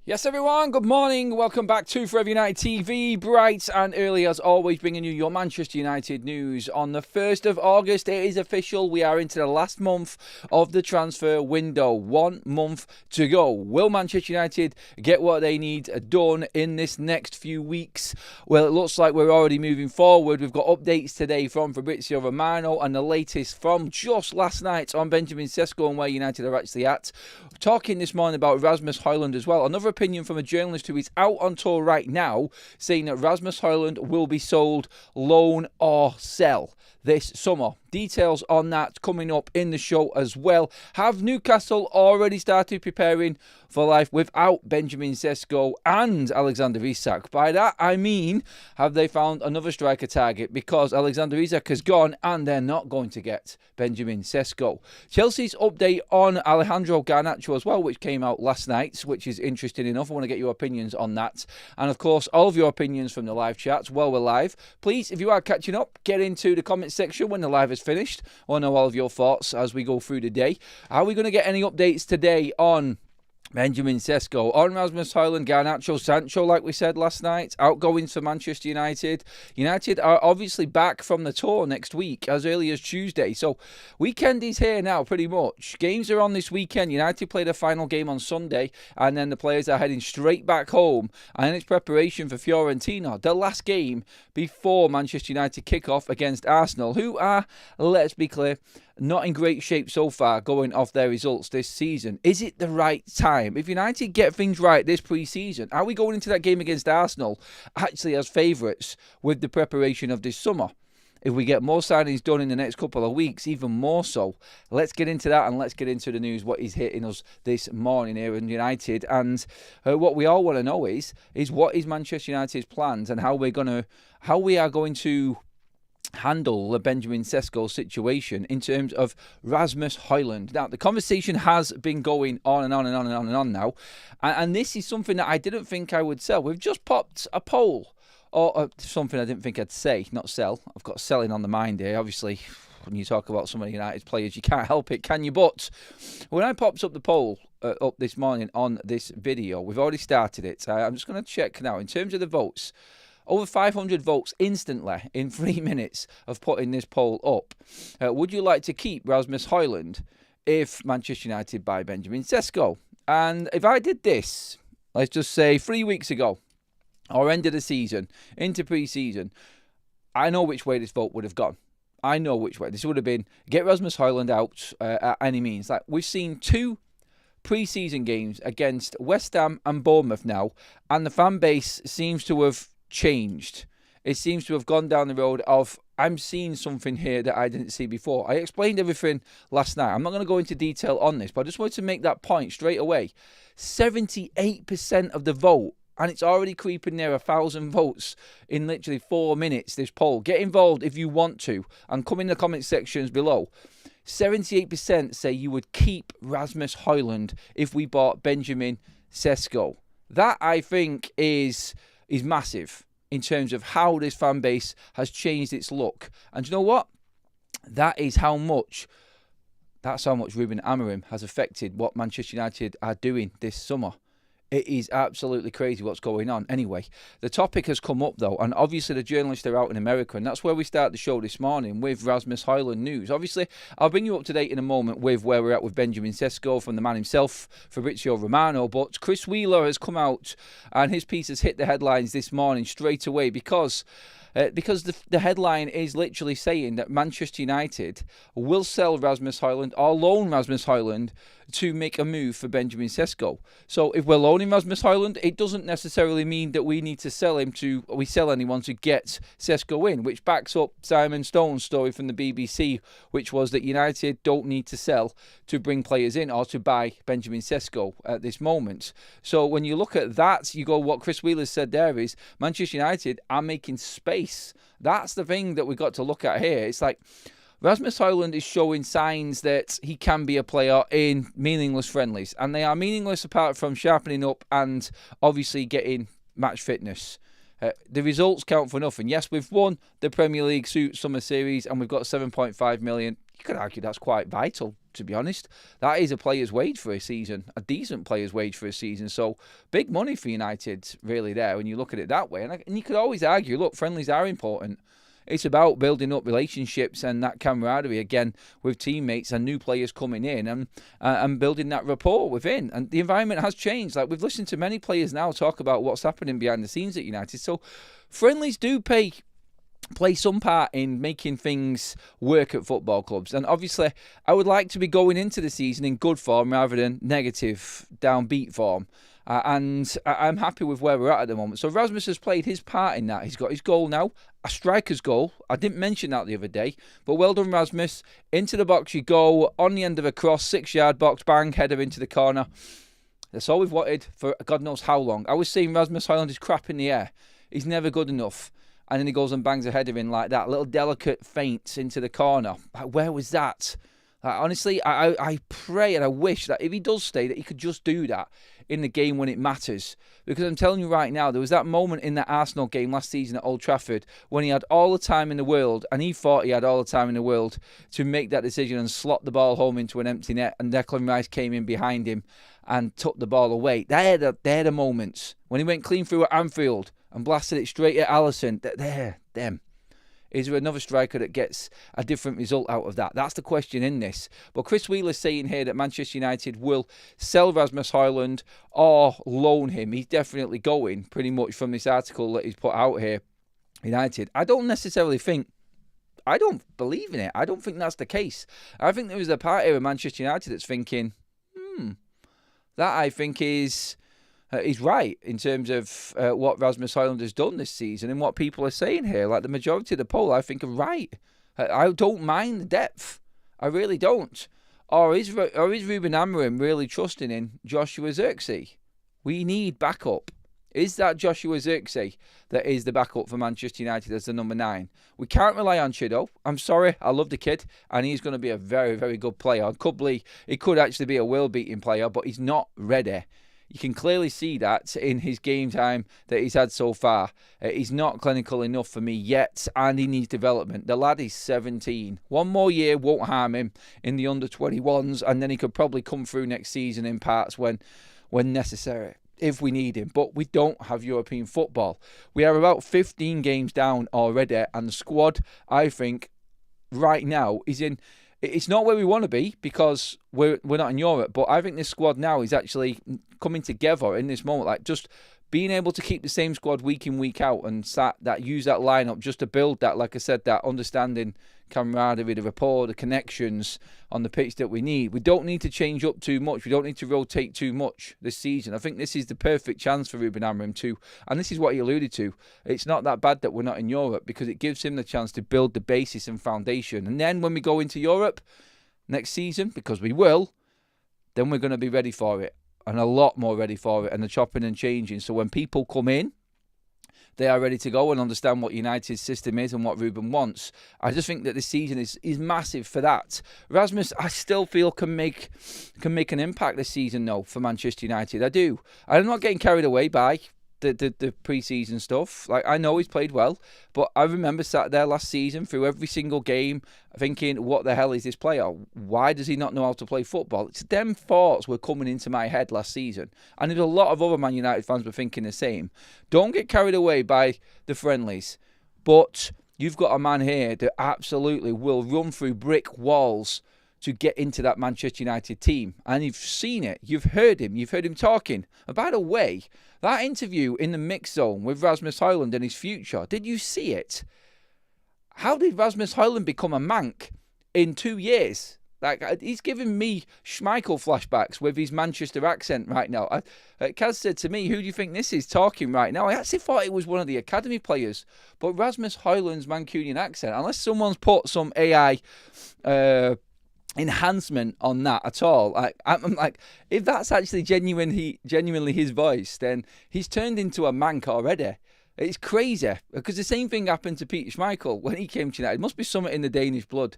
Yes, everyone, good morning. Welcome back to Forever United TV. Bright and early as always, bringing you your Manchester United news. On the 1st of August, it is official. We are into the last month of the transfer window. 1 month to go. Will Manchester United get what they need done in this next few weeks? Well, it looks like we're already moving forward. We've got updates today from Fabrizio Romano and the latest from just last night on Benjamin Sesko and where United are actually at. Talking this morning about Rasmus Hojlund as well. Another opinion from a journalist who is out on tour right now saying that Rasmus Hojlund will be sold, loan or sell this summer. Details on that coming up in the show as well. Have Newcastle already started preparing for life without Benjamin Sesko and Alexander Isak? By that I mean, have they found another striker target? Because Alexander Isak has gone and they're not going to get Benjamin Sesko. Chelsea's update on Alejandro Garnacho as well, which came out last night, which is interesting enough. I want to get your opinions on that. And of course, all of your opinions from the live chats while we're live. Please, if you are catching up, get into the comment section when the live is finished. I want to know all of your thoughts as we go through the day. Are we going to get any updates today on Benjamin Sesko, on Rasmus Hojlund, Garnacho, Sancho, like we said last night, outgoings for Manchester United? United are obviously back from the tour next week, as early as Tuesday. So, weekend is here now, pretty much. Games are on this weekend. United play their final game on Sunday, and then the players are heading straight back home. And it's preparation for Fiorentina, the last game before Manchester United kick off against Arsenal, who are, let's be clear, not in great shape so far going off their results this season. Is it the right time? If United get things right this pre-season, are we going into that game against Arsenal actually as favourites with the preparation of this summer? If we get more signings done in the next couple of weeks, even more so. Let's get into that and let's get into the news, what is hitting us this morning here in United. And what we all want to know is what is Manchester United's plans and how we are going to handle the Benjamin Sesko situation in terms of Rasmus Hojlund. Now, the conversation has been going on and on and on and on and on now, and this is something that I didn't think I would sell. We've just popped a poll, or something I didn't think I'd say, not sell. I've got selling on the mind here. Obviously, when you talk about some of the United players, you can't help it, can you? But when I popped up the poll up this morning on this video, we've already started it. I'm just going to check now. In terms of the votes, over 500 votes instantly in 3 minutes of putting this poll up. Would you like to keep Rasmus Hojlund if Manchester United buy Benjamin Sesko? And if I did this, let's just say 3 weeks ago, or end of the season, into pre-season, I know which way this vote would have gone. I know which way. This would have been, get Rasmus Hojlund out at any means. Like, we've seen 2 pre-season games against West Ham and Bournemouth now, and the fan base seems to have changed. It seems to have gone down the road of, I'm seeing something here that I didn't see before. I explained everything last night. I'm not going to go into detail on this, but I just wanted to make that point straight away. 78% of the vote, and it's already creeping near 1,000 votes in literally 4 minutes, this poll. Get involved if you want to, and come in the comment sections below. 78% say you would keep Rasmus Hojlund if we bought Benjamin Sesko. That, I think, is massive in terms of how this fan base has changed its look. And you know what? That's how much Ruben Amorim has affected what Manchester United are doing this summer. It is absolutely crazy what's going on. Anyway, the topic has come up though, and obviously the journalists are out in America, and that's where we start the show this morning with Rasmus Hojlund news. Obviously, I'll bring you up to date in a moment with where we're at with Benjamin Sesko from the man himself, Fabrizio Romano, but Chris Wheeler has come out and his piece has hit the headlines this morning straight away because the headline is literally saying that Manchester United will sell Rasmus Hojlund or loan Rasmus Hojlund to make a move for Benjamin Sesko. So if we're loaning Rasmus Hojlund, it doesn't necessarily mean that we need to sell anyone to get Sesko in, which backs up Simon Stone's story from the BBC, which was that United don't need to sell to bring players in or to buy Benjamin Sesko at this moment. So when you look at that, you go, what Chris Wheeler said there is Manchester United are making space. That's the thing that we've got to look at here. It's like Rasmus Hojlund is showing signs that he can be a player in meaningless friendlies, and they are meaningless apart from sharpening up and obviously getting match fitness. The results count for nothing. Yes, we've won the Premier League Summer Series and we've got 7.5 million. You could argue that's quite vital to be honest. That is a player's wage for a season, a decent player's wage for a season. So big money for United, really, there, when you look at it that way. And you could always argue, look, friendlies are important. It's about building up relationships and that camaraderie again with teammates and new players coming in and building that rapport within. And the environment has changed. Like, we've listened to many players now talk about what's happening behind the scenes at United. So friendlies do play some part in making things work at football clubs. And obviously, I would like to be going into the season in good form rather than negative, downbeat form. And I'm happy with where we're at the moment. So Rasmus has played his part in that. He's got his goal now, a striker's goal. I didn't mention that the other day, but well done, Rasmus. Into the box you go, on the end of a cross, 6-yard box, bang, header into the corner. That's all we've wanted for God knows how long. I was saying Rasmus Hojlund is crap in the air. He's never good enough. And then he goes and bangs a header in like that. Little delicate feint into the corner. Like, where was that? Honestly, I pray and I wish that if he does stay, that he could just do that in the game when it matters. Because I'm telling you right now, there was that moment in that Arsenal game last season at Old Trafford when he had all the time in the world, and he thought he had all the time in the world to make that decision and slot the ball home into an empty net, and Declan Rice came in behind him and took the ball away. They're the moments. When he went clean through at Anfield and blasted it straight at Alisson, them. Is there another striker that gets a different result out of that? That's the question in this. But Chris Wheeler's saying here that Manchester United will sell Rasmus Hojlund or loan him. He's definitely going, pretty much from this article that he's put out here, United. I don't believe in it. I don't think that's the case. I think there was a part here of Manchester United that's thinking, that I think is right in terms of what Rasmus Hojlund has done this season and what people are saying here. Like, the majority of the poll, I think, are right. I don't mind the depth. I really don't. Or is Ruben Amorim really trusting in Joshua Zirkzee? We need backup. Is that Joshua Zirkzee that is the backup for Manchester United as the number 9? We can't rely on Chido. I'm sorry, I love the kid, and he's going to be a very, very good player. He could actually be a world-beating player, but he's not ready. You can clearly see that in his game time that he's had so far. He's not clinical enough for me yet, and he needs development. The lad is 17. One more year won't harm him in the under-21s, and then he could probably come through next season in parts when necessary, if we need him. But we don't have European football. We are about 15 games down already, and the squad, I think, right now is in... It's not where we want to be because we're not in Europe, but I think this squad now is actually coming together in this moment. Like, just being able to keep the same squad week in, week out and use that lineup just to build that, like I said, that understanding, camaraderie, the rapport, the connections on the pitch that we need. We don't need to change up too much. We don't need to rotate too much this season. I think this is the perfect chance for Ruben Amorim too, and this is what he alluded to. It's not that bad that we're not in Europe because it gives him the chance to build the basis and foundation. And then when we go into Europe next season, because we will, then we're going to be ready for it. And a lot more ready for it, and the chopping and changing. So when people come in, they are ready to go and understand what United's system is and what Ruben wants. I just think that this season is massive for that. Rasmus, I still feel can make an impact this season, though, for Manchester United. I do. I'm not getting carried away by the pre-season stuff. Like, I know he's played well, but I remember sat there last season through every single game thinking, what the hell is this player? Why does he not know how to play football? It's them thoughts were coming into my head last season, and a lot of other Man United fans were thinking the same. Don't get carried away by the friendlies, but you've got a man here that absolutely will run through brick walls to get into that Manchester United team. And you've seen it. You've heard him talking. And by the way, that interview in the mix zone with Rasmus Hojlund and his future, did you see it? How did Rasmus Hojlund become a Manc in 2 years? Like, he's giving me Schmeichel flashbacks with his Manchester accent right now. Kaz said to me, who do you think this is talking right now? I actually thought it was one of the academy players. But Rasmus Hojlund's Mancunian accent, unless someone's put some AI... enhancement on that at all. I'm like, if that's actually genuinely his voice, then he's turned into a Manc already. It's crazy because the same thing happened to Peter Schmeichel when he came to United. It must be something in the Danish blood,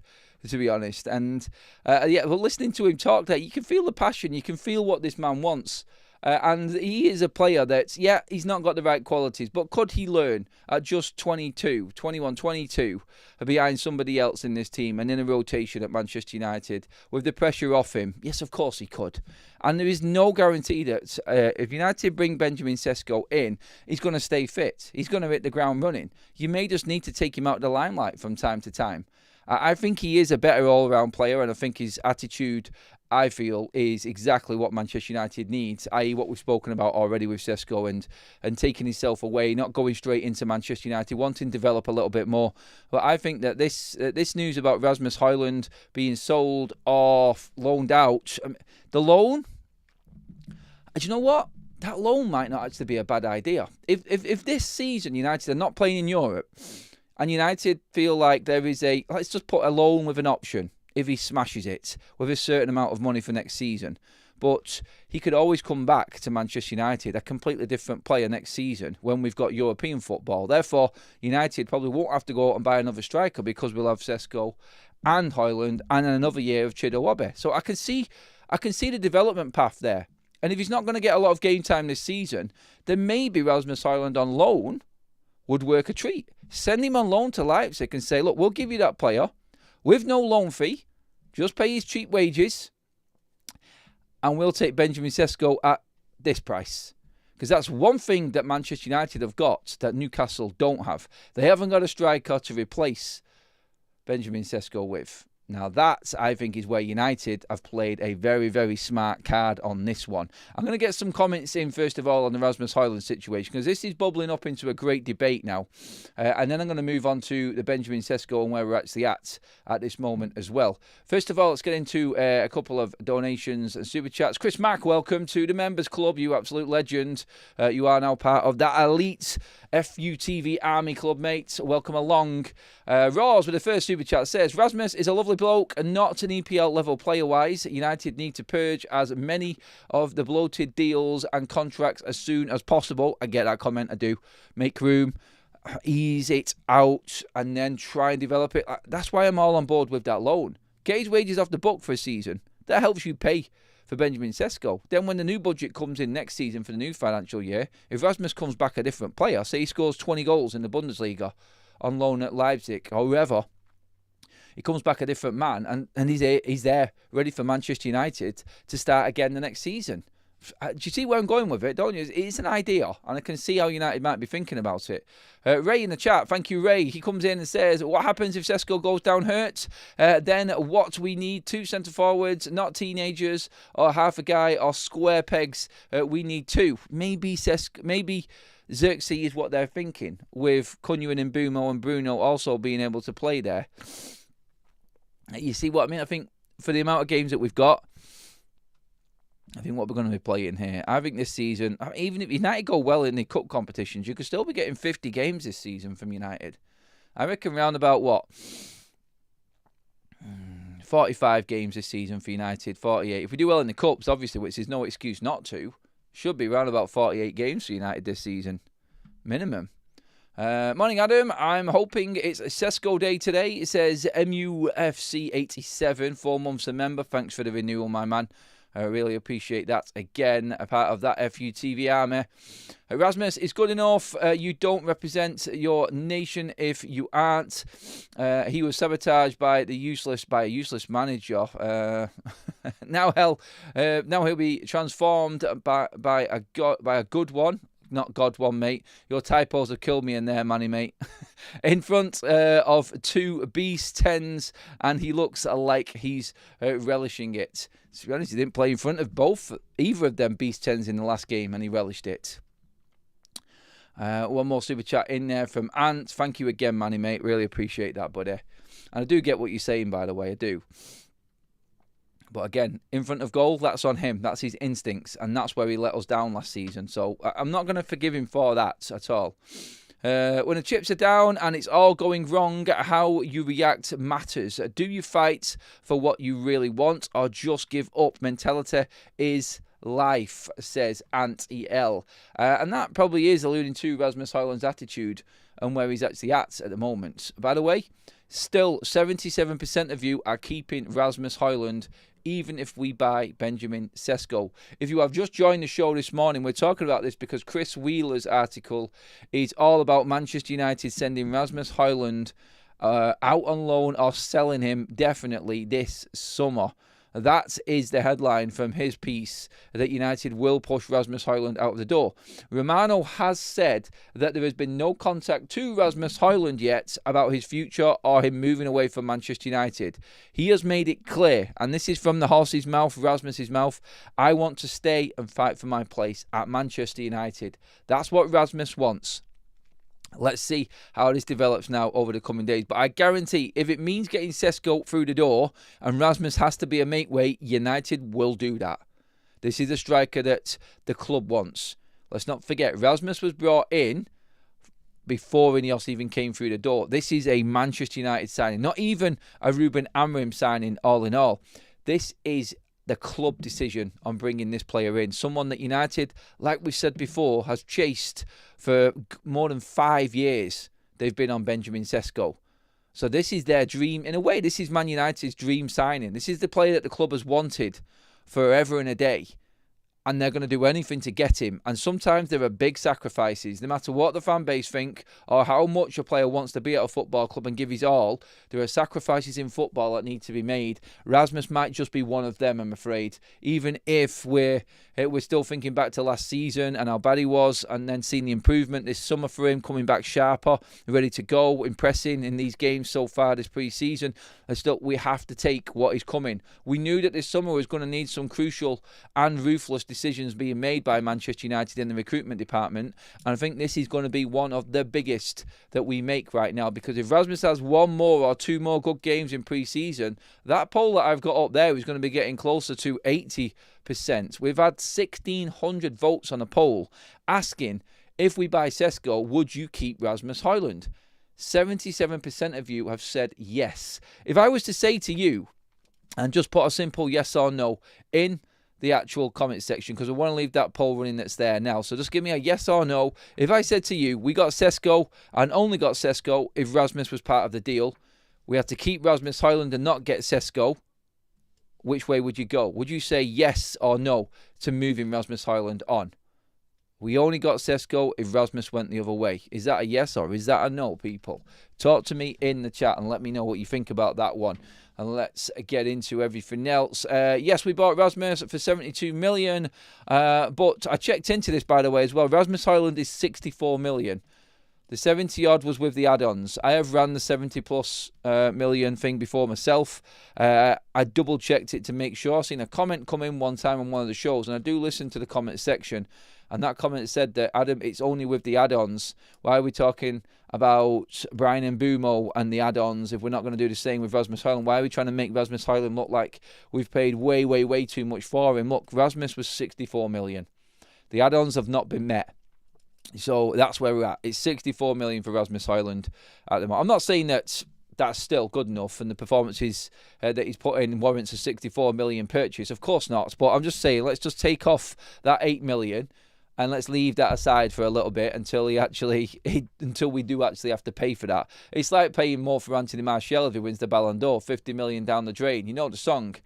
to be honest. And but listening to him talk there, you can feel the passion, you can feel what this man wants. And he is a player that's, he's not got the right qualities, but could he learn at just 22, 21, 22, behind somebody else in this team and in a rotation at Manchester United with the pressure off him? Yes, of course he could. And there is no guarantee that if United bring Benjamin Sesko in, he's going to stay fit. He's going to hit the ground running. You may just need to take him out of the limelight from time to time. I think he is a better all-round player, and I think his attitude, I feel, is exactly what Manchester United needs, i.e. what we've spoken about already with Sesko and taking himself away, not going straight into Manchester United, wanting to develop a little bit more. But I think that this news about Rasmus Hojlund being sold or loaned out, the loan, do you know what? That loan might not actually be a bad idea. If this season United are not playing in Europe, and United feel like there is let's just put a loan with an option if he smashes it with a certain amount of money for next season. But he could always come back to Manchester United, a completely different player next season when we've got European football. Therefore, United probably won't have to go out and buy another striker because we'll have Sesko and Hojlund and another year of Chidowabe. So I can see the development path there. And if he's not going to get a lot of game time this season, then maybe Rasmus Hojlund on loan would work a treat. Send him on loan to Leipzig and say, look, we'll give you that player with no loan fee. Just pay his cheap wages. And we'll take Benjamin Sesko at this price. Because that's one thing that Manchester United have got that Newcastle don't have. They haven't got a striker to replace Benjamin Sesko with. Now that, I think, is where United have played a very, very smart card on this one. I'm going to get some comments in, first of all, on the Rasmus Hojlund situation, because this is bubbling up into a great debate now. And then I'm going to move on to the Benjamin Sesko and where we're actually at this moment as well. First of all, let's get into a couple of donations and super chats. Chris Mack, welcome to the Members Club, you absolute legend. You are now part of that elite FUTV Army Club, mate. Welcome along. Ross with the first super chat says, Rasmus is a lovely bloke and not an EPL level player-wise. United need to purge as many of the bloated deals and contracts as soon as possible. I get that comment, I do. Make room, ease it out, and then try and develop it. That's why I'm all on board with that loan. Get his wages off the book for a season. That helps you pay for Benjamin Sesko. Then when the new budget comes in next season for the new financial year, if Rasmus comes back a different player, say he scores 20 goals in the Bundesliga on loan at Leipzig or whoever, he comes back a different man and he's there ready for Manchester United to start again the next season. Do you see where I'm going with it, don't you? It's an idea, and I can see how United might be thinking about it. Ray in the chat, thank you, Ray. He comes in and says, what happens if Sesko goes down hurt? Then what we need, 2 centre-forwards, not teenagers, or half a guy, or square pegs. We need 2. Maybe Xerxes is what they're thinking, with Cunha and Mbumo and Bruno also being able to play there. You see what I mean? I think for the amount of games that we've got, I think what we're going to be playing here, I think this season, even if United go well in the cup competitions, you could still be getting 50 games this season from United. I reckon round about, 45 games this season for United, 48. If we do well in the cups, obviously, which is no excuse not to, should be round about 48 games for United this season, minimum. Morning, Adam. I'm hoping it's Sesko Day today. It says MUFC87, 4 months a member. Thanks for the renewal, my man. I really appreciate that. Again, a part of that FUTV army. Rasmus is good enough. You don't represent your nation if you aren't. He was sabotaged by a useless manager. Now he'll be transformed by a good one. Not God one, mate. Your typos have killed me in there, manny, mate. In front of 2 beast 10s, and he looks like he's relishing it. To be honest, he didn't play in front of either of them beast 10s in the last game, and he relished it. One more super chat in there from Ant. Thank you again, manny, mate. Really appreciate that, buddy. And I do get what you're saying, by the way. I do. But again, in front of goal, that's on him. That's his instincts. And that's where he let us down last season. So I'm not going to forgive him for that at all. When the chips are down and it's all going wrong, how you react matters. Do you fight for what you really want or just give up? Mentality is life, says Ant EL. And that probably is alluding to Rasmus Hojlund's attitude and where he's actually at the moment. By the way, Still, 77% of you are keeping Rasmus Hojlund, even if we buy Benjamin Sesko. If you have just joined the show this morning, we're talking about this because Chris Wheeler's article is all about Manchester United sending Rasmus Hojlund out on loan or selling him definitely this summer. That is the headline from his piece, that United will push Rasmus Hojlund out of the door. Romano has said that there has been no contact to Rasmus Hojlund yet about his future or him moving away from Manchester United. He has made it clear, and this is from the horse's mouth, Rasmus's mouth, I want to stay and fight for my place at Manchester United. That's what Rasmus wants. Let's see how this develops now over the coming days. But I guarantee if it means getting Sesko through the door and Rasmus has to be a make weight, United will do that. This is a striker that the club wants. Let's not forget, Rasmus was brought in before Ineos even came through the door. This is a Manchester United signing, not even a Ruben Amorim signing all in all. This is the club decision on bringing this player in. Someone that United, like we said before, has chased for more than 5 years. They've been on Benjamin Sesko. So this is their dream. In a way, this is Man United's dream signing. This is the player that the club has wanted forever and a day. And they're going to do anything to get him. And sometimes there are big sacrifices. No matter what the fan base think or how much a player wants to be at a football club and give his all, there are sacrifices in football that need to be made. Rasmus might just be one of them, I'm afraid. Even if we're still thinking back to last season and how bad he was, and then seeing the improvement this summer for him, coming back sharper, ready to go, impressing in these games so far this pre-season. And still, we have to take what is coming. We knew that this summer was going to need some crucial and ruthless decisions being made by Manchester United in the recruitment department, and I think this is going to be one of the biggest that we make right now, because if Rasmus has one more or two more good games in pre-season, that poll that I've got up there is going to be getting closer to 80%. We've had 1,600 votes on a poll asking, if we buy Sesko, would you keep Rasmus Hojlund? 77% of you have said yes. If I was to say to you, and just put a simple yes or no in the actual comment section, because I want to leave that poll running that's there now. So just give me a yes or no. If I said to you, we got Sesko and only got Sesko if Rasmus was part of the deal, we have to keep Rasmus Hojlund and not get Sesko, which way would you go? Would you say yes or no to moving Rasmus Hojlund on? We only got Sesko if Rasmus went the other way. Is that a yes or is that a no, people? Talk to me in the chat and let me know what you think about that one. And let's get into everything else. Yes, we bought Rasmus for 72 million. But I checked into this, by the way, as well. Rasmus Hojlund is 64 million. The 70 odd was with the add-ons. I have ran the 70 plus million thing before myself. I double checked it to make sure. I seen a comment come in one time on one of the shows, and I do listen to the comment section. And that comment said that, Adam, it's only with the add-ons. Why are we talking about Brian Mbeumo and the add-ons if we're not going to do the same with Rasmus Hojlund? Why are we trying to make Rasmus Hojlund look like we've paid way, way, way too much for him? Look, Rasmus was 64 million. The add-ons have not been met. So that's where we're at. It's 64 million for Rasmus Hojlund at the moment. I'm not saying that that's still good enough and the performances that he's put in warrants a 64 million purchase. Of course not. But I'm just saying, let's just take off that 8 million and let's leave that aside for a little bit until until we do actually have to pay for that. It's like paying more for Anthony Martial if he wins the Ballon d'Or, 50 million down the drain. You know the song.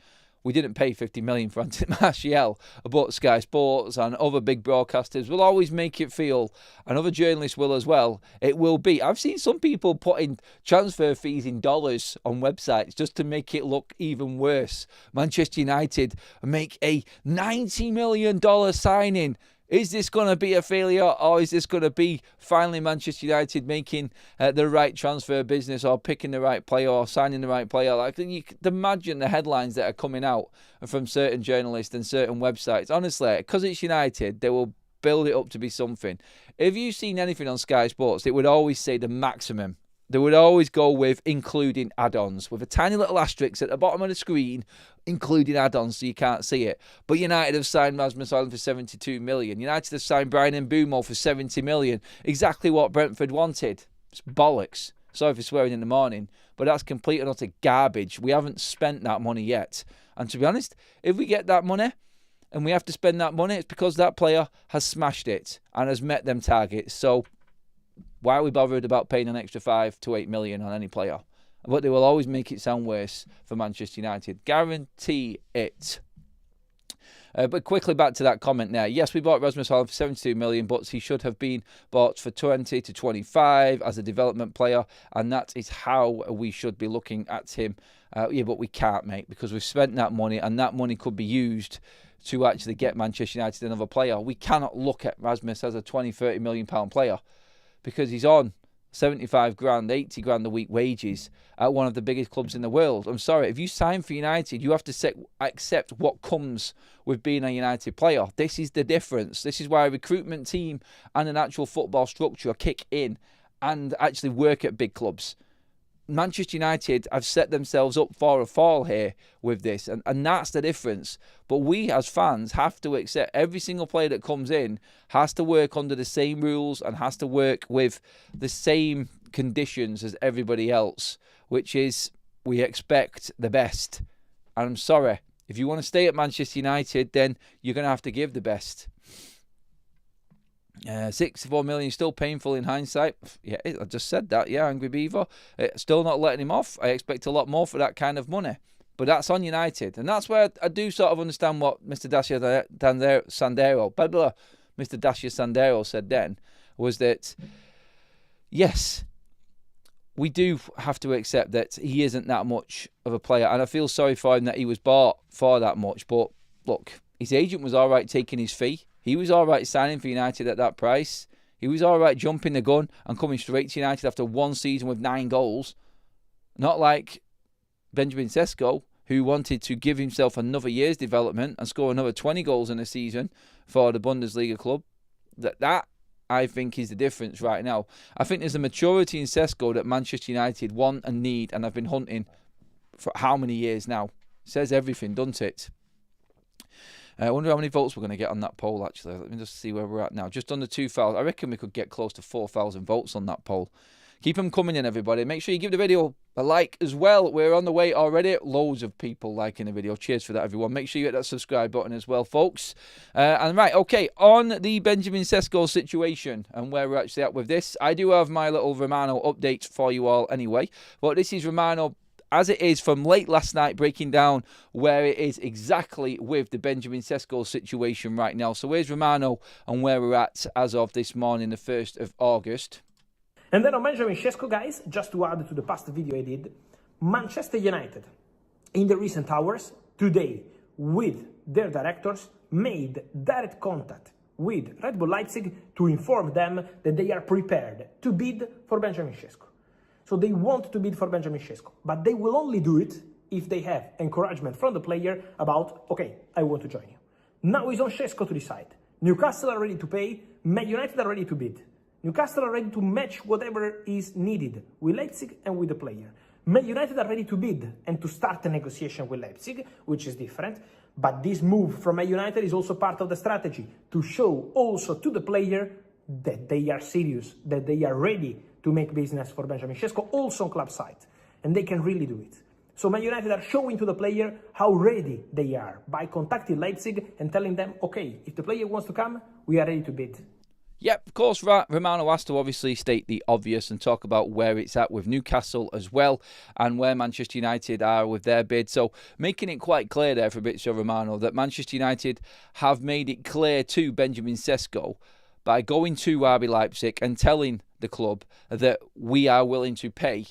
We didn't pay 50 million for Anthony Martial, but Sky Sports and other big broadcasters will always make it feel, and other journalists will as well, it will be. I've seen some people putting transfer fees in dollars on websites just to make it look even worse. Manchester United make a $90 million signing. Is this going to be a failure, or is this going to be finally Manchester United making the right transfer business, or picking the right player, or signing the right player? Like, you can imagine the headlines that are coming out from certain journalists and certain websites. Honestly, because it's United, they will build it up to be something. If you've seen anything on Sky Sports, it would always say the maximum. They would always go with including add-ons, with a tiny little asterisk at the bottom of the screen, including add-ons so you can't see it. But United have signed Rasmus Hojlund for 72 million. United have signed Brian Mbeumo for 70 million. Exactly what Brentford wanted. It's bollocks. Sorry for swearing in the morning, but that's complete and utter garbage. We haven't spent that money yet. And to be honest, if we get that money and we have to spend that money, it's because that player has smashed it and has met them targets. So why are we bothered about paying an extra 5 to 8 million on any player? but they will always make it sound worse for Manchester United. Guarantee it. But quickly back to that comment there. Yes, we bought Rasmus Hojlund for 72 million, but he should have been bought for 20 to 25 as a development player, and that is how we should be looking at him. Yeah, but we can't, mate, because we've spent that money, and that money could be used to actually get Manchester United another player. We cannot look at Rasmus as a 20, 30 million pound player because he's on 75 grand, 80 grand a week wages at one of the biggest clubs in the world. I'm sorry, if you sign for United, you have to accept what comes with being a United player. This is the difference. This is why a recruitment team and an actual football structure kick in and actually work at big clubs. Manchester United have set themselves up for a fall here with this, and that's the difference. But we as fans have to accept every single player that comes in has to work under the same rules and has to work with the same conditions as everybody else, which is we expect the best. And I'm sorry, if you want to stay at Manchester United, then you're going to have to give the best. 64 million, still painful in hindsight. Yeah, I just said that. Yeah, Angry Beaver. Still not letting him off. I expect a lot more for that kind of money. But that's on United. And that's where I do sort of understand what Mr. Mr. Dacia Sandero said then, was that, yes, we do have to accept that he isn't that much of a player. And I feel sorry for him that he was bought for that much. But look, his agent was all right taking his fee. He was all right signing for United at that price. He was all right jumping the gun and coming straight to United after one season with 9 goals. Not like Benjamin Sesko, who wanted to give himself another year's development and score another 20 goals in a season for the Bundesliga club. That I think, is the difference right now. I think there's a maturity in Sesko that Manchester United want and need, and have been hunting for how many years now. Says everything, doesn't it? I wonder how many votes we're going to get on that poll, actually. Let me just see where we're at now. Just under 2,000. I reckon we could get close to 4,000 votes on that poll. Keep them coming in, everybody. Make sure you give the video a like as well. We're on the way already. Loads of people liking the video. Cheers for that, everyone. Make sure you hit that subscribe button as well, folks. And right, okay, on the Benjamin Sesko situation and where we're actually at with this, I do have my little Romano update for you all anyway. But this is Romano as it is from late last night, breaking down where it is exactly with the Benjamin Sesko situation right now. So here's Romano and where we're at as of this morning, the 1st of August. And then on Benjamin Sesko, guys, just to add to the past video I did, Manchester United, in the recent hours, today, with their directors, made direct contact with Red Bull Leipzig to inform them that they are prepared to bid for Benjamin Sesko. So they want to bid for Benjamin Sesko, but they will only do it if they have encouragement from the player about, okay, I want to join you. Now it's on Sesko to decide. Newcastle are ready to pay, Man United are ready to bid. Newcastle are ready to match whatever is needed with Leipzig and with the player. Man United are ready to bid and to start a negotiation with Leipzig, which is different. But this move from Man United is also part of the strategy to show also to the player that they are serious, that they are ready to make business for Benjamin Sesko, also on club side. And they can really do it. So Man United are showing to the player how ready they are by contacting Leipzig and telling them, okay, if the player wants to come, we are ready to bid. Yep, of course, Romano has to obviously state the obvious and talk about where it's at with Newcastle as well and where Manchester United are with their bid. So making it quite clear there for Fabrizio Romano that Manchester United have made it clear to Benjamin Sesko by going to RB Leipzig and telling the club that we are willing to pay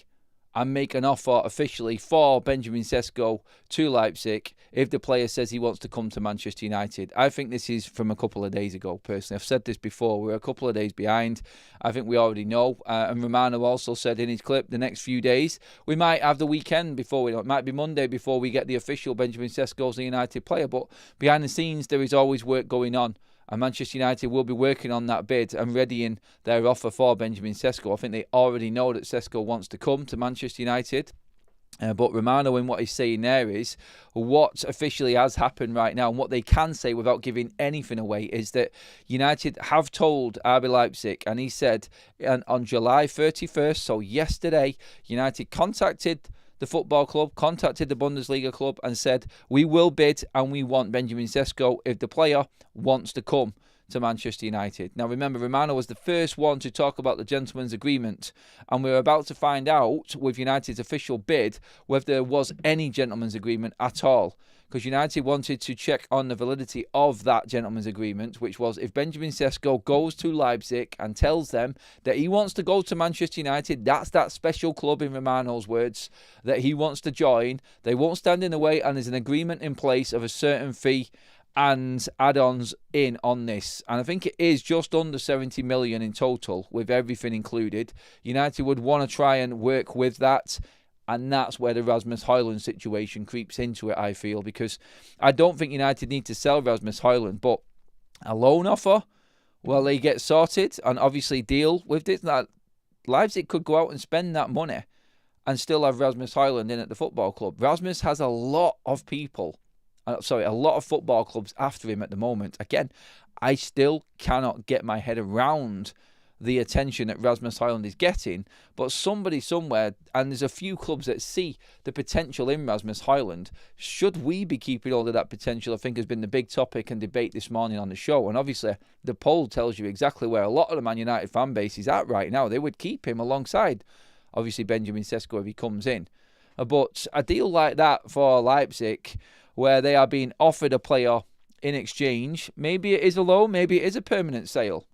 and make an offer officially for Benjamin Sesko to Leipzig if the player says he wants to come to Manchester United. I think this is from a couple of days ago, personally. I've said this before. We're a couple of days behind. I think we already know. And Romano also said in his clip the next few days, we might have the weekend before we know. It might be Monday before we get the official Benjamin Sesko's a United player. But behind the scenes, there is always work going on. And Manchester United will be working on that bid and readying their offer for Benjamin Sesko. I think they already know that Sesko wants to come to Manchester United. But Romano, in what he's saying there is, what officially has happened right now and what they can say without giving anything away is that United have told RB Leipzig, and he said on July 31st, so yesterday, United contacted the football club, contacted the Bundesliga club and said, we will bid and we want Benjamin Sesko if the player wants to come to Manchester United. Now remember, Romano was the first one to talk about the gentleman's agreement, and we're about to find out with United's official bid whether there was any gentleman's agreement at all, because United wanted to check on the validity of that gentleman's agreement, which was if Benjamin Sesko goes to Leipzig and tells them that he wants to go to Manchester United, that's that special club in Romano's words, that he wants to join, they won't stand in the way, and there's an agreement in place of a certain fee and add-ons in on this. And I think it is just under 70 million in total with everything included. United would want to try and work with that, and that's where the Rasmus Hojlund situation creeps into it, I feel, because I don't think United need to sell Rasmus Hojlund, but a loan offer, well, they get sorted and obviously deal with it. That Leipzig could go out and spend that money and still have Rasmus Hojlund in at the football club. Rasmus has a lot of people, a lot of football clubs after him at the moment. Again, I still cannot get my head around the attention that Rasmus Hojlund is getting, but somebody somewhere, and there's a few clubs that see the potential in Rasmus Hojlund. Should we be keeping all of that potential? I think has been the big topic and debate this morning on the show, and obviously the poll tells you exactly where a lot of the Man United fan base is at right now. They would keep him alongside, obviously, Benjamin Sesko if he comes in. But a deal like that for Leipzig, where they are being offered a player in exchange, maybe it is a loan, maybe it is a permanent sale.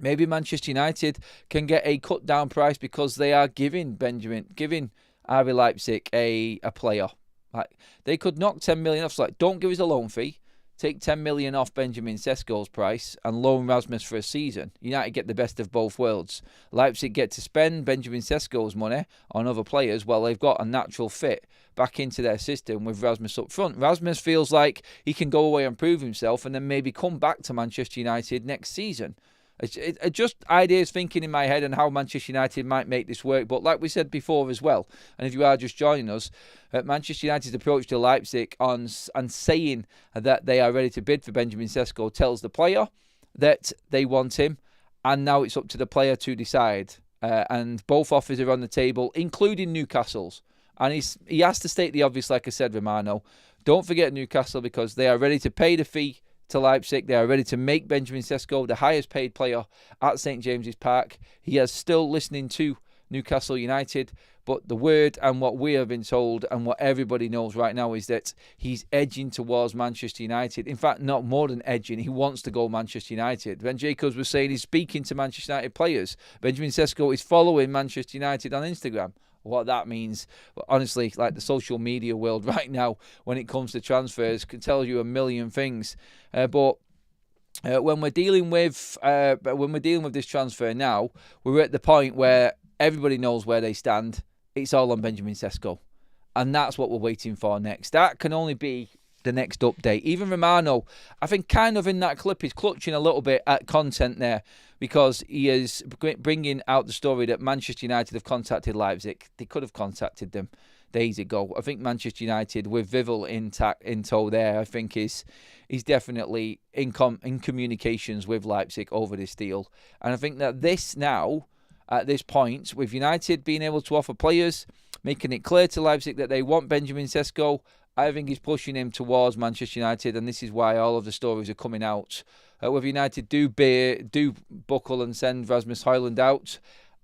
Maybe Manchester United can get a cut down price because they are giving RB Leipzig a player. Like, they could knock 10 million off. So like, don't give us a loan fee. Take 10 million off Benjamin Sesko's price and loan Rasmus for a season. United get the best of both worlds. Leipzig get to spend Benjamin Sesko's money on other players while they've got a natural fit back into their system with Rasmus up front. Rasmus feels like he can go away and prove himself and then maybe come back to Manchester United next season. It's just ideas thinking in my head on how Manchester United might make this work. But like we said before as well, and if you are just joining us, Manchester United's approach to Leipzig and saying that they are ready to bid for Benjamin Sesko tells the player that they want him, and now it's up to the player to decide. And both offers are on the table, including Newcastle's. And he has to state the obvious, like I said, Romano. Don't forget Newcastle, because they are ready to pay the fee to Leipzig. They are ready to make Benjamin Sesko the highest paid player at St James's Park. He is still listening to Newcastle United, but the word and what we have been told and what everybody knows right now is that he's edging towards Manchester United. In fact, not more than edging. He wants to go Manchester United. Ben Jacobs was saying he's speaking to Manchester United players. Benjamin Sesko is following Manchester United on Instagram. What that means, honestly, like the social media world right now, when it comes to transfers, can tell you a million things. But when we're dealing with this transfer now, we're at the point where everybody knows where they stand. It's all on Benjamin Sesko, and that's what we're waiting for next. That can only be the next update. Even Romano, I think, kind of in that clip, is clutching a little bit at content there, because he is bringing out the story that Manchester United have contacted Leipzig. They could have contacted them days ago. I think Manchester United, with Vivel in tow there, I think is definitely in communications with Leipzig over this deal. And I think that this now, at this point, with United being able to offer players, making it clear to Leipzig that they want Benjamin Sesko, I think he's pushing him towards Manchester United, and this is why all of the stories are coming out. Whether United do buckle and send Rasmus Hojlund out,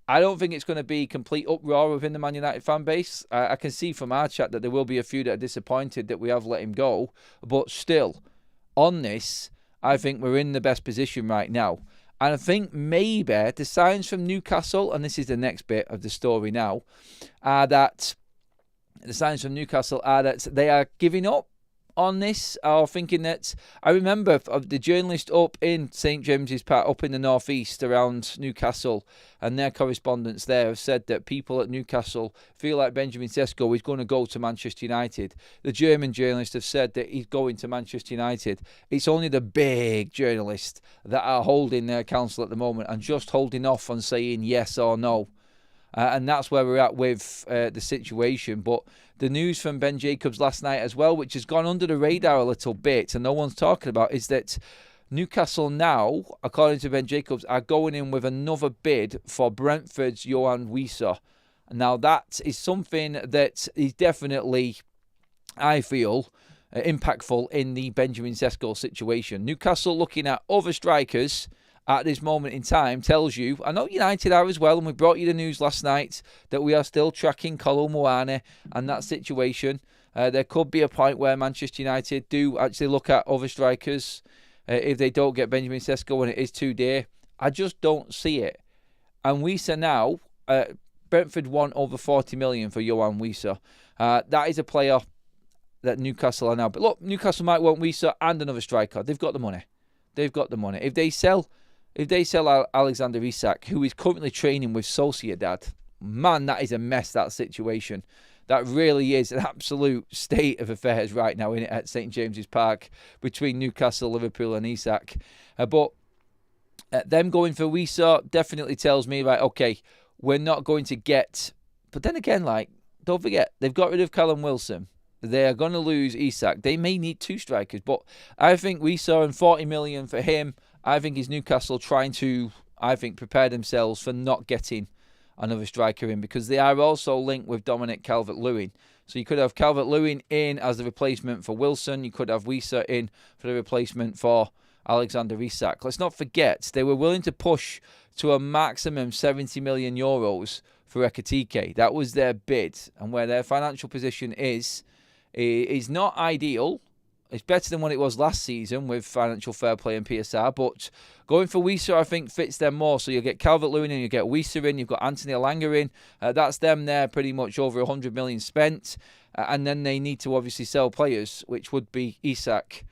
I don't think it's going to be complete uproar within the Man United fan base. I can see from our chat that there will be a few that are disappointed that we have let him go, but still, on this, I think we're in the best position right now. And I think maybe the signs from Newcastle, and this is the next bit of the story now, are that the signs from Newcastle are that they are giving up on this, or thinking that, I remember of the journalist up in St James's Park, up in the northeast around Newcastle, and their correspondents there have said that people at Newcastle feel like Benjamin Sesko is going to go to Manchester United. The German journalists have said that he's going to Manchester United. It's only the big journalists that are holding their counsel at the moment and just holding off on saying yes or no. And that's where we're at with the situation. But the news from Ben Jacobs last night as well, which has gone under the radar a little bit and no one's talking about, is that Newcastle now, according to Ben Jacobs, are going in with another bid for Brentford's Yohan Wissa. Now that is something that is definitely, I feel, impactful in the Benjamin Sesko situation. Newcastle looking at other strikers at this moment in time tells you, I know United are as well, and we brought you the news last night that we are still tracking Kolo Muani and that situation. There could be a point where Manchester United do actually look at other strikers if they don't get Benjamin Sesko and it is too dear. I just don't see it. And Wissa now, Brentford won over 40 million for Yohan Wissa. That is a player that Newcastle are now. But look, Newcastle might want Wissa and another striker. They've got the money. They've got the money. If they sell Alexander Isak, who is currently training with Sociedad, man, that is a mess, that situation. That really is an absolute state of affairs right now at St James's Park between Newcastle, Liverpool and Isak. But them going for Wissa definitely tells me, right, okay, we're not going to get... But then again, like, don't forget, they've got rid of Callum Wilson. They are going to lose Isak. They may need two strikers, but I think Wissa and 40 million for him, I think is Newcastle trying to, prepare themselves for not getting another striker in, because they are also linked with Dominic Calvert-Lewin. So you could have Calvert-Lewin in as the replacement for Wilson. You could have Wissa in for the replacement for Alexander Isak. Let's not forget, they were willing to push to a maximum 70 million euros for Ekitike. That was their bid, and where their financial position is not ideal. It's better than what it was last season with financial fair play and PSR, but going for Wissa, I think, fits them more. So you'll get Calvert-Lewin and you get Wissa in, you've got Anthony Elanga in. That's them there, pretty much over 100 million spent. And then they need to obviously sell players, which would be Isak.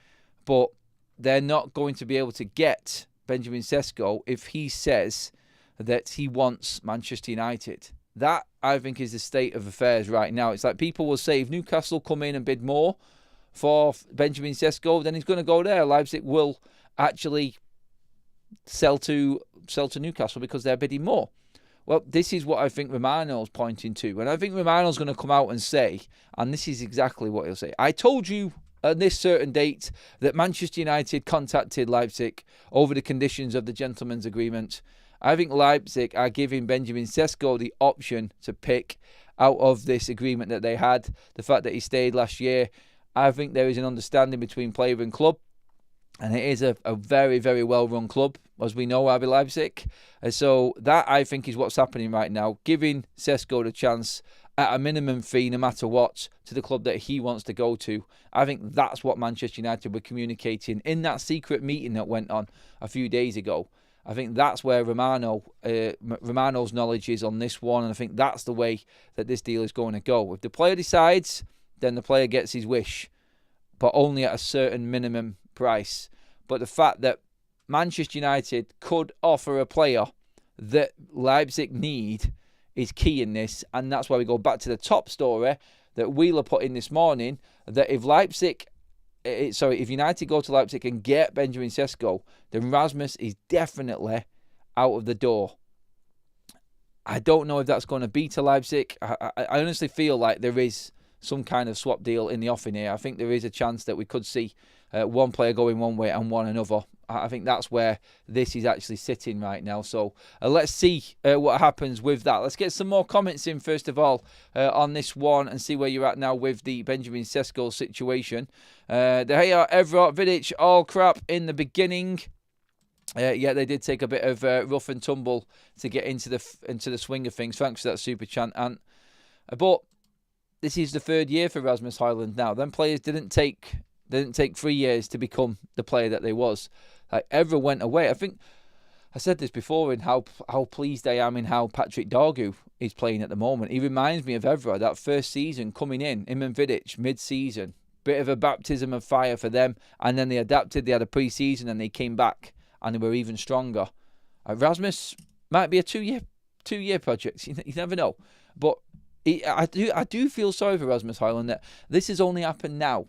But they're not going to be able to get Benjamin Sesko if he says that he wants Manchester United. That, I think, is the state of affairs right now. It's like people will say if Newcastle come in and bid more for Benjamin Sesko, then he's going to go there. Leipzig will actually sell to Newcastle because they're bidding more. Well, this is what I think Romano's pointing to. And I think Romano's going to come out and say, and this is exactly what he'll say, I told you at this certain date that Manchester United contacted Leipzig over the conditions of the gentleman's agreement. I think Leipzig are giving Benjamin Sesko the option to pick out of this agreement that they had. The fact that he stayed last year, I think there is an understanding between player and club, and it is a very, very well-run club, as we know, RB Leipzig. And so that, I think, is what's happening right now, giving Sesko the chance at a minimum fee, no matter what, to the club that he wants to go to. I think that's what Manchester United were communicating in that secret meeting that went on a few days ago. I think that's where Romano's knowledge is on this one, and I think that's the way that this deal is going to go. If the player decides, then the player gets his wish, but only at a certain minimum price. But the fact that Manchester United could offer a player that Leipzig need is key in this, and that's why we go back to the top story that Wheeler put in this morning, that if United go to Leipzig and get Benjamin Sesko, then Rasmus is definitely out of the door. I don't know if that's going to be to Leipzig. I honestly feel like there is some kind of swap deal in the offing here. I think there is a chance that we could see one player going one way and one another. I think that's where this is actually sitting right now. So let's see what happens with that. Let's get some more comments in, first of all, on this one and see where you're at now with the Benjamin Sesko situation. De Gea, Evra, Vidic, all crap in the beginning. Yeah, they did take a bit of rough and tumble to get into the swing of things. Thanks for that super chant, Ant. But this is the third year for Rasmus Hojlund now. Them players didn't take 3 years to become the player that they was. Like, Evra went away. I think I said this before in how pleased I am in how Patrick Dorgu is playing at the moment. He reminds me of Evra, that first season coming in, him and Vidic, mid-season. Bit of a baptism of fire for them. And then they adapted. They had a pre-season and they came back and they were even stronger. Rasmus might be a two-year project. You never know. But I do feel sorry for Rasmus Hojlund that this has only happened now.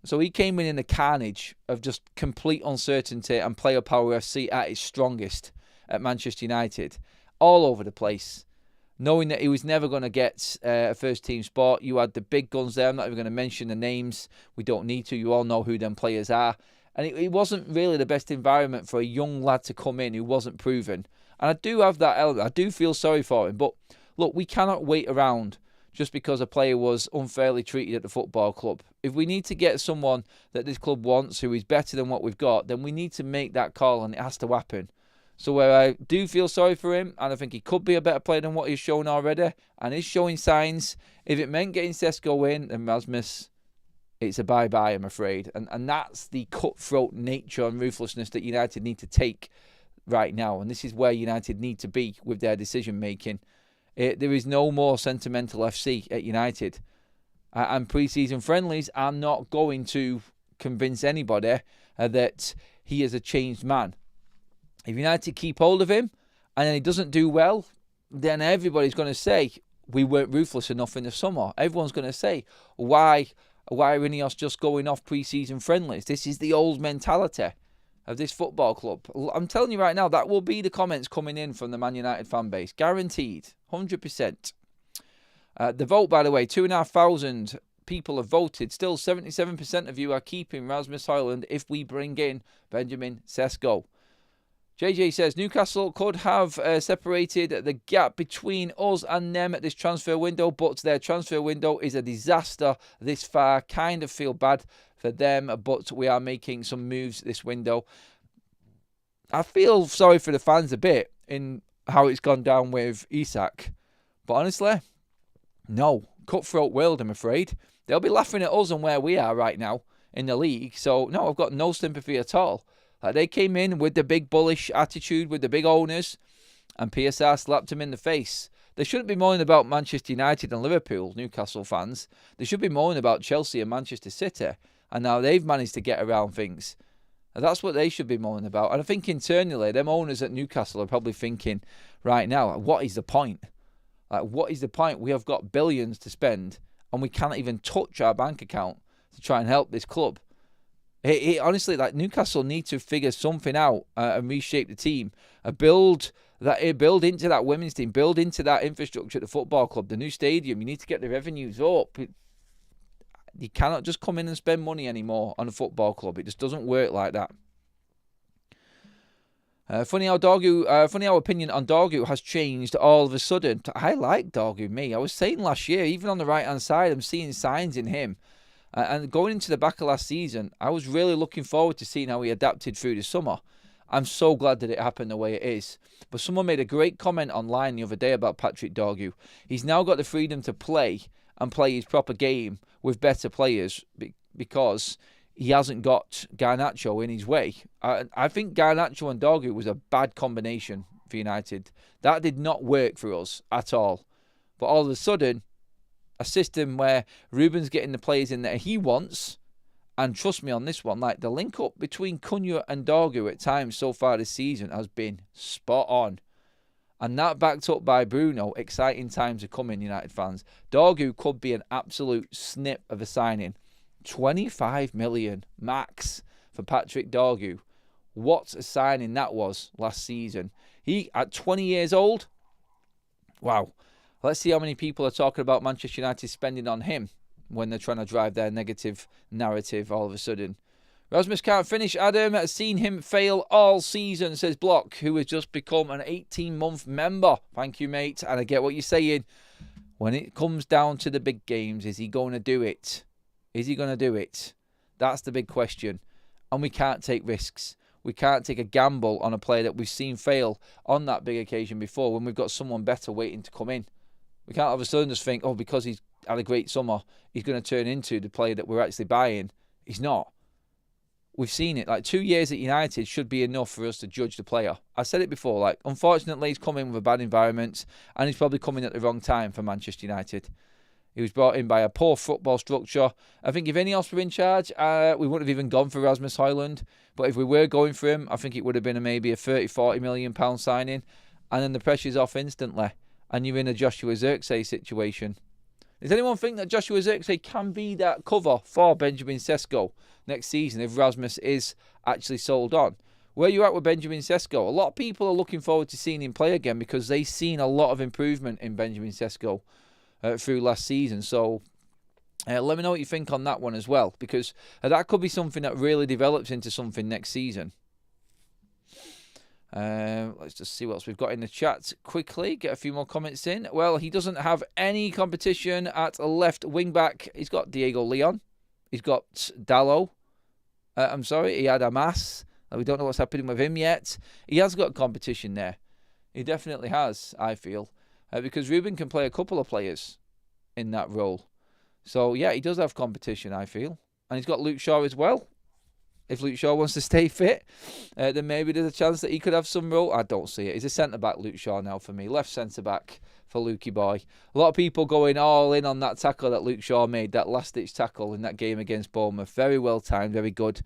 So he came in the carnage of just complete uncertainty and player power FC at its strongest at Manchester United, all over the place, knowing that he was never going to get a first-team spot. You had the big guns there. I'm not even going to mention the names. We don't need to. You all know who them players are. And it wasn't really the best environment for a young lad to come in who wasn't proven. And I do have that element. I do feel sorry for him. But look, we cannot wait around just because a player was unfairly treated at the football club. If we need to get someone that this club wants who is better than what we've got, then we need to make that call, and it has to happen. So where I do feel sorry for him, and I think he could be a better player than what he's shown already, and is showing signs, if it meant getting Sesko in, then Rasmus, it's a bye-bye, I'm afraid. And that's the cutthroat nature and ruthlessness that United need to take right now. And this is where United need to be with their decision-making. There is no more sentimental FC at United. And pre-season friendlies are not going to convince anybody that he is a changed man. If United keep hold of him and then he doesn't do well, then everybody's going to say, we weren't ruthless enough in the summer. Everyone's going to say, why are Ineos just going off pre-season friendlies? This is the old mentality of this football club. I'm telling you right now, that will be the comments coming in from the Man United fan base. Guaranteed. 100%. The vote, by the way, 2,500 people have voted. Still, 77% of you are keeping Rasmus Hojlund if we bring in Benjamin Sesko. JJ says, Newcastle could have separated the gap between us and them at this transfer window, but their transfer window is a disaster this far. Kind of feel bad for them, but we are making some moves this window. I feel sorry for the fans a bit in how it's gone down with Isak. But honestly, no. Cutthroat world, I'm afraid. They'll be laughing at us and where we are right now in the league. So, no, I've got no sympathy at all. They came in with the big bullish attitude, with the big owners, and PSR slapped them in the face. They shouldn't be moaning about Manchester United and Liverpool, Newcastle fans. They should be moaning about Chelsea and Manchester City. And now they've managed to get around things. And that's what they should be moaning about. And I think internally, them owners at Newcastle are probably thinking right now, what is the point? What is the point? We have got billions to spend, and we can't even touch our bank account to try and help this club. Honestly, Newcastle need to figure something out and reshape the team. Build into that women's team. Build into that infrastructure at the football club. The new stadium. You need to get the revenues up. You cannot just come in and spend money anymore on a football club. It just doesn't work like that. Funny how opinion on Dorgu has changed all of a sudden. I like Dorgu, me. I was saying last year, even on the right-hand side, I'm seeing signs in him. And going into the back of last season, I was really looking forward to seeing how he adapted through the summer. I'm so glad that it happened the way it is. But someone made a great comment online the other day about Patrick Dorgu. He's now got the freedom to play and play his proper game with better players because he hasn't got Garnacho in his way. I think Garnacho and Dorgu was a bad combination for United. That did not work for us at all. But all of a sudden, a system where Ruben's getting the players in that he wants, and trust me on this one, the link up between Cunha and Dorgu at times so far this season has been spot on. And that backed up by Bruno. Exciting times are coming, United fans. Dorgu could be an absolute snip of a signing. 25 million max for Patrick Dorgu. What a signing that was last season. He, at 20 years old, wow. Let's see how many people are talking about Manchester United spending on him when they're trying to drive their negative narrative all of a sudden. Rasmus can't finish, Adam. Seen him fail all season, says Block, who has just become an 18-month member. Thank you, mate. And I get what you're saying. When it comes down to the big games, is he going to do it? Is he going to do it? That's the big question. And we can't take risks. We can't take a gamble on a player that we've seen fail on that big occasion before when we've got someone better waiting to come in. We can't all of a sudden just think, oh, because he's had a great summer, he's going to turn into the player that we're actually buying. He's not. We've seen it. 2 years at United should be enough for us to judge the player. I said it before. Unfortunately, he's come in with a bad environment, and he's probably coming at the wrong time for Manchester United. He was brought in by a poor football structure. I think if Ineos were in charge, we wouldn't have even gone for Rasmus Hojlund. But if we were going for him, I think it would have been maybe a £30-40 million signing. And then the pressure's off instantly. And you're in a Joshua Zirkzee situation. Does anyone think that Joshua Zirkzee can be that cover for Benjamin Sesko next season if Rasmus is actually sold on? Where are you at with Benjamin Sesko? A lot of people are looking forward to seeing him play again because they've seen a lot of improvement in Benjamin Sesko through last season. So let me know what you think on that one as well, because that could be something that really develops into something next season. Let's just see what else we've got in the chat quickly. Get a few more comments in. Well, he doesn't have any competition at left wing back. He's got Diego Leon. He's got Dallo. He had Amas. We don't know what's happening with him yet. He has got competition there. He definitely has, I feel. Because Ruben can play a couple of players in that role. So, yeah, he does have competition, I feel. And he's got Luke Shaw as well. If Luke Shaw wants to stay fit, then maybe there's a chance that he could have some role. I don't see it. He's a centre-back, Luke Shaw, now for me. Left centre-back for Lukey boy. A lot of people going all in on that tackle that Luke Shaw made, that last-ditch tackle in that game against Bournemouth. Very well timed, very good.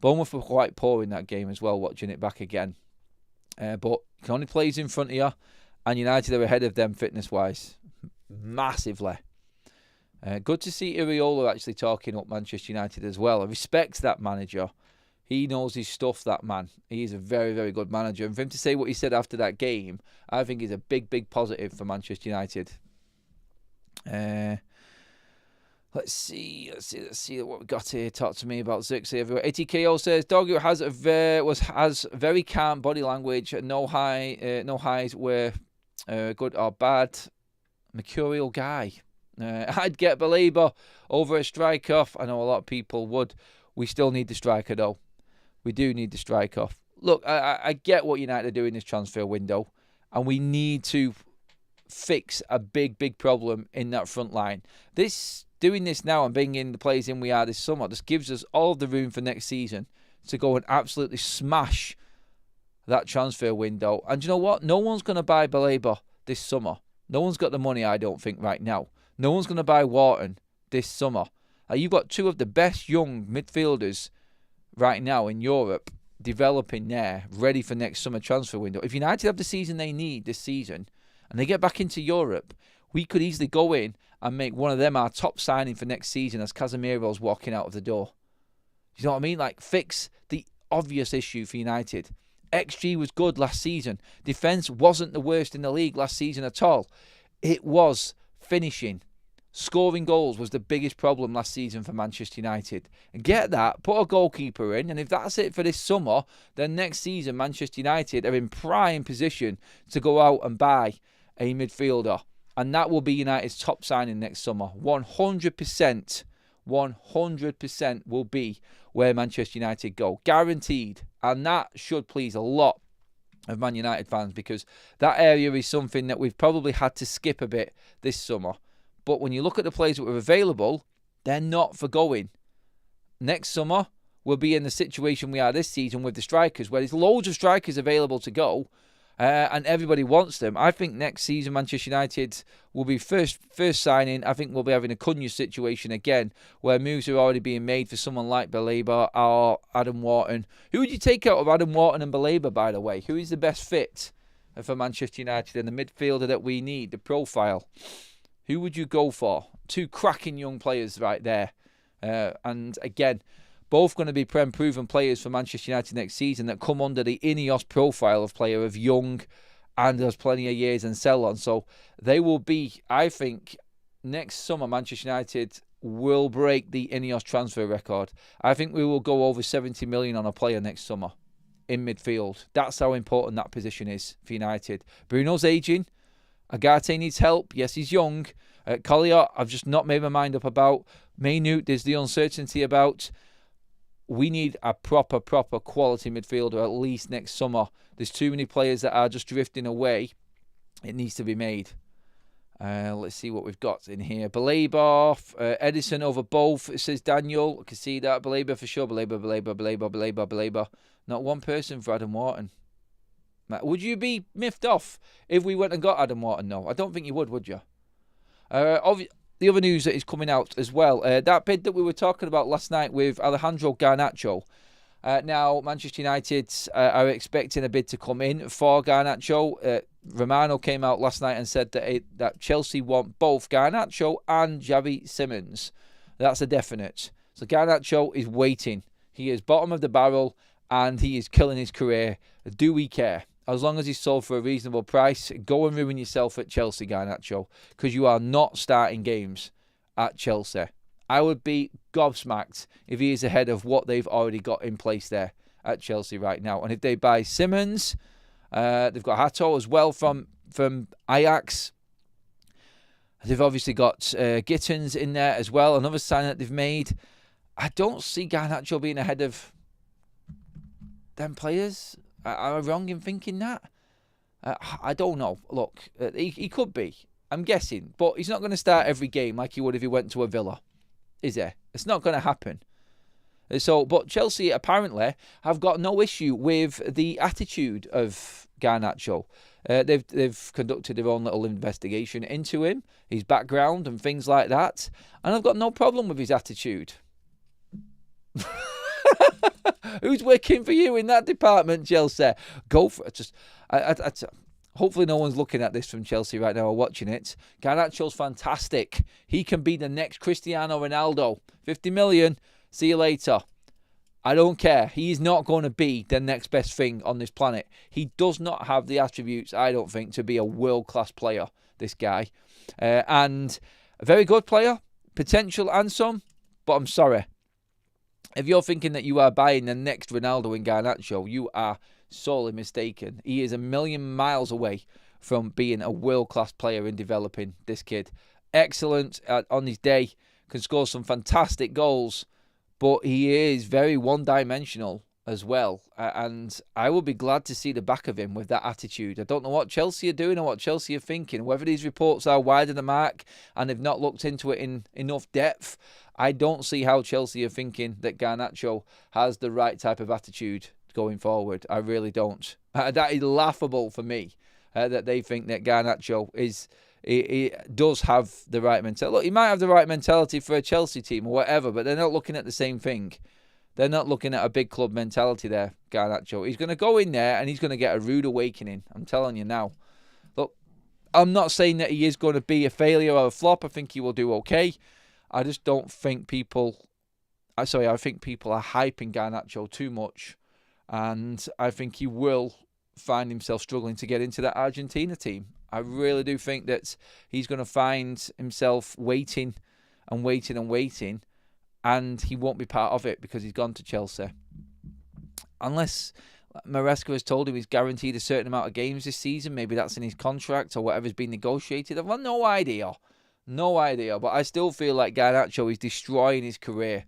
Bournemouth were quite poor in that game as well, watching it back again. But he can only plays in front of you, and United are ahead of them fitness-wise. Massively. Good to see Iraola actually talking up Manchester United as well. I respect that manager. He knows his stuff, that man. He's a very, very good manager. And for him to say what he said after that game, I think is a big, big positive for Manchester United. Let's see what we got here. Talk to me about Zirkzee everywhere. ATKO says Doggo has very calm body language. No highs were good or bad. Mercurial guy. I'd get Belieber over a striker. I know a lot of people would. We still need the striker though. We do need the striker. Look, I get what United are doing this transfer window, and we need to fix a big, big problem in that front line. Doing this now and bringing the players in we are this summer just gives us all the room for next season to go and absolutely smash that transfer window. And you know what? No one's going to buy Belieber this summer. No one's got the money, I don't think, right now. No one's going to buy Wharton this summer. You've got two of the best young midfielders right now in Europe developing there, ready for next summer transfer window. If United have the season they need this season and they get back into Europe, we could easily go in and make one of them our top signing for next season as Casemiro's walking out of the door. You know what I mean? Like, fix the obvious issue for United. XG was good last season. Defence wasn't the worst in the league last season at all. It was finishing. Scoring goals was the biggest problem last season for Manchester United. And get that, put a goalkeeper in, and if that's it for this summer, then next season Manchester United are in prime position to go out and buy a midfielder. And that will be United's top signing next summer. 100% will be where Manchester United go. Guaranteed. And that should please a lot of Man United fans, because that area is something that we've probably had to skip a bit this summer. But when you look at the players that were available, they're not for going. Next summer, we'll be in the situation we are this season with the strikers, where there's loads of strikers available to go, and everybody wants them. I think next season Manchester United will be first signing. I think we'll be having a Cunha situation again, where moves are already being made for someone like Belieber or Adam Wharton. Who would you take out of Adam Wharton and Belieber, by the way? Who is the best fit for Manchester United and the midfielder that we need, the profile? Who would you go for? Two cracking young players right there. And again, both going to be proven players for Manchester United next season that come under the Ineos profile of player of young and has plenty of years and sell on. So they will be, I think, next summer Manchester United will break the Ineos transfer record. I think we will go over 70 million on a player next summer in midfield. That's how important that position is for United. Bruno's ageing. Agate needs help. Yes, he's young. Collier, I've just not made my mind up about. Maynard, there's the uncertainty about. We need a proper quality midfielder at least next summer. There's too many players that are just drifting away. It needs to be made. Let's see what we've got in here. Belieber, Edison over both, says Daniel. I can see that. Belieber for sure. Belieber. Not one person for Adam Wharton. Would you be miffed off if we went and got Adam Wharton? No, I don't think you would you? The other news that is coming out as well, that bid that we were talking about last night with Alejandro Garnacho. Now, Manchester United are expecting a bid to come in for Garnacho. Romano came out last night and said that Chelsea want both Garnacho and Xavi Simons. That's a definite. So Garnacho is waiting. He is bottom of the barrel and he is killing his career. Do we care? As long as he's sold for a reasonable price, go and ruin yourself at Chelsea, Garnacho, because you are not starting games at Chelsea. I would be gobsmacked if he is ahead of what they've already got in place there at Chelsea right now. And if they buy Simmons, They've got Hato as well from Ajax. They've obviously got Gittins in there as well, another sign that they've made. I don't see Garnacho being ahead of them players. Am I wrong in thinking that? I don't know. Look, he could be. I'm guessing. But he's not going to start every game like he would if he went to a Villa. Is he? It's not going to happen. But Chelsea apparently have got no issue with the attitude of Garnacho. They've conducted their own little investigation into him, his background and things like that. And I've got no problem with his attitude. Who's working for you in that department, Chelsea? Go for it. Hopefully no one's looking at this from Chelsea right now or watching it. Garnacho's fantastic. He can be the next Cristiano Ronaldo. 50 million. See you later. I don't care. He is not going to be the next best thing on this planet. He does not have the attributes, I don't think, to be a world-class player, this guy. And a very good player. Potential and some. But I'm sorry. If you're thinking that you are buying the next Ronaldo in Garnacho, you are sorely mistaken. He is a million miles away from being a world-class player in developing this kid. Excellent on his day. Can score some fantastic goals. But he is very one-dimensional as well. And I will be glad to see the back of him with that attitude. I don't know what Chelsea are doing or what Chelsea are thinking. Whether these reports are wide of the mark and they've not looked into it in enough depth, I don't see how Chelsea are thinking that Garnacho has the right type of attitude going forward. I really don't. That is laughable for me, that they think that Garnacho is... He does have the right mentality. Look, he might have the right mentality for a Chelsea team or whatever, but they're not looking at the same thing. They're not looking at a big club mentality there, Garnacho. He's going to go in there and he's going to get a rude awakening. I'm telling you now. Look, I'm not saying that he is going to be a failure or a flop. I think he will do okay. I just don't think people... I think people are hyping Garnacho too much. And I think he will find himself struggling to get into that Argentina team. I really do think that he's going to find himself waiting and waiting and waiting, and he won't be part of it because he's gone to Chelsea. Unless Maresca has told him he's guaranteed a certain amount of games this season, maybe that's in his contract or whatever's been negotiated. I've got no idea. No idea. But I still feel like Garnacho is destroying his career.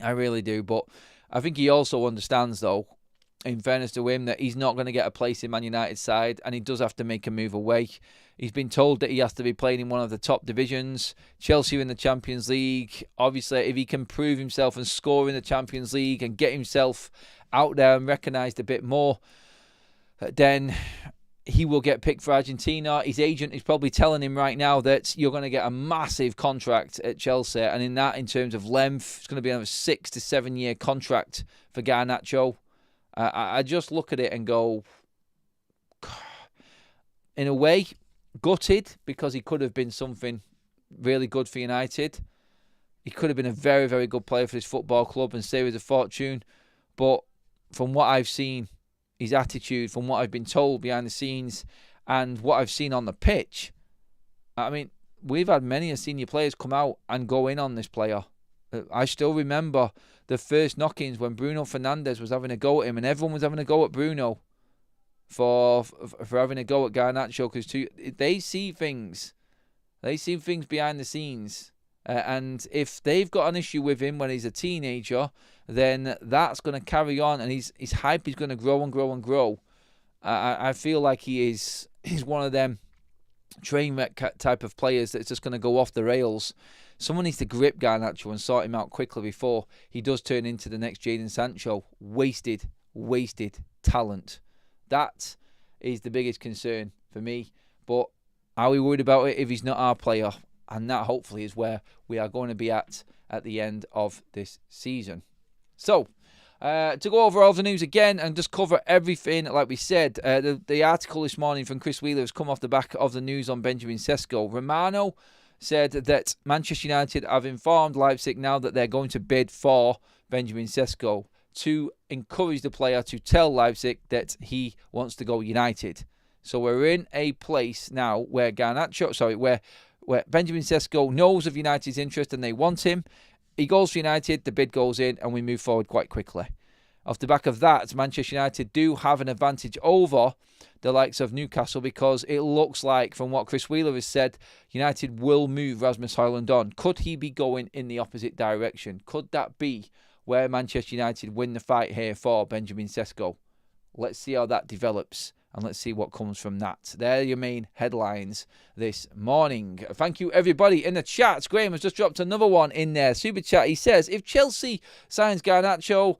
I really do. But I think he also understands, though, in fairness to him, that he's not going to get a place in Man United's side and he does have to make a move away. He's been told that he has to be playing in one of the top divisions. Chelsea are in the Champions League. Obviously, if he can prove himself and score in the Champions League and get himself out there and recognised a bit more, then he will get picked for Argentina. His agent is probably telling him right now that you're going to get a massive contract at Chelsea. And in terms of length, it's going to be another 6 to 7 year contract for Garnacho. I just look at it and go, in a way, gutted, because he could have been something really good for United. He could have been a very, very good player for his football club and series of fortune. But from what I've seen, his attitude, from what I've been told behind the scenes and what I've seen on the pitch, I mean, we've had many senior players come out and go in on this player. I still remember the first knock-ins when Bruno Fernandes was having a go at him, and everyone was having a go at Bruno for having a go at Garnacho, because they see things. They see things behind the scenes. And if they've got an issue with him when he's a teenager, then that's going to carry on, and his hype is going to grow and grow and grow. I feel like he's one of them train wreck type of players that's just going to go off the rails. Someone needs to grip Garnacho and sort him out quickly before he does turn into the next Jadon Sancho. Wasted talent. That is the biggest concern for me. But are we worried about it if he's not our player? And that hopefully is where we are going to be at the end of this season. So, to go over all the news again and just cover everything, like we said, the article this morning from Chris Wheeler has come off the back of the news on Benjamin Sesko. Romano said that Manchester United have informed Leipzig now that they're going to bid for Benjamin Sesko to encourage the player to tell Leipzig that he wants to go United. So we're in a place now where where Benjamin Sesko knows of United's interest and they want him. He goes for United, the bid goes in, and we move forward quite quickly. Off the back of that, Manchester United do have an advantage over the likes of Newcastle, because it looks like, from what Chris Wheeler has said, United will move Rasmus Hojlund on. Could he be going in the opposite direction? Could that be where Manchester United win the fight here for Benjamin Sesko? Let's see how that develops, and let's see what comes from that. They're your main headlines this morning. Thank you, everybody in the chat. Graham has just dropped another one in there. Super chat. He says, if Chelsea signs Garnacho,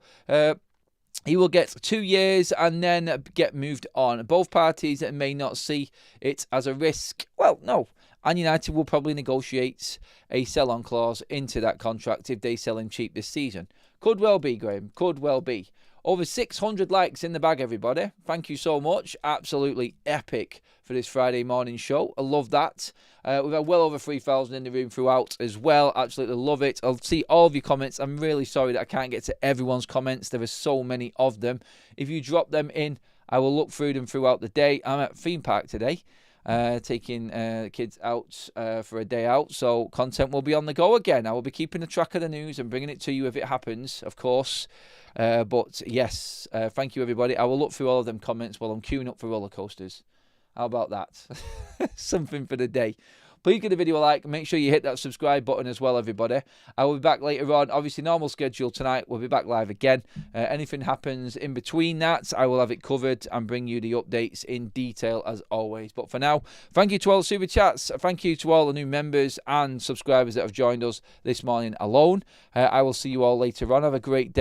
he will get 2 years and then get moved on. Both parties may not see it as a risk. Well, no. And United will probably negotiate a sell-on clause into that contract if they sell him cheap this season. Could well be, Graham. Could well be. Over 600 likes in the bag, everybody. Thank you so much. Absolutely epic for this Friday morning show. I love that. We've had well over 3,000 in the room throughout as well. Absolutely love it. I'll see all of your comments. I'm really sorry that I can't get to everyone's comments. There are so many of them. If you drop them in, I will look through them throughout the day. I'm at theme park today, taking kids out for a day out. So content will be on the go again. I will be keeping a track of the news and bringing it to you if it happens, of course. But yes, thank you, everybody. I will look through all of them comments while I'm queuing up for roller coasters. How about that? Something for the day. Please give the video a like. Make sure you hit that subscribe button as well, everybody. I will be back later on. Obviously, normal schedule tonight. We'll be back live again. Anything happens in between that, I will have it covered and bring you the updates in detail as always. But for now, thank you to all the super chats. Thank you to all the new members and subscribers that have joined us this morning alone. I will see you all later on. Have a great day.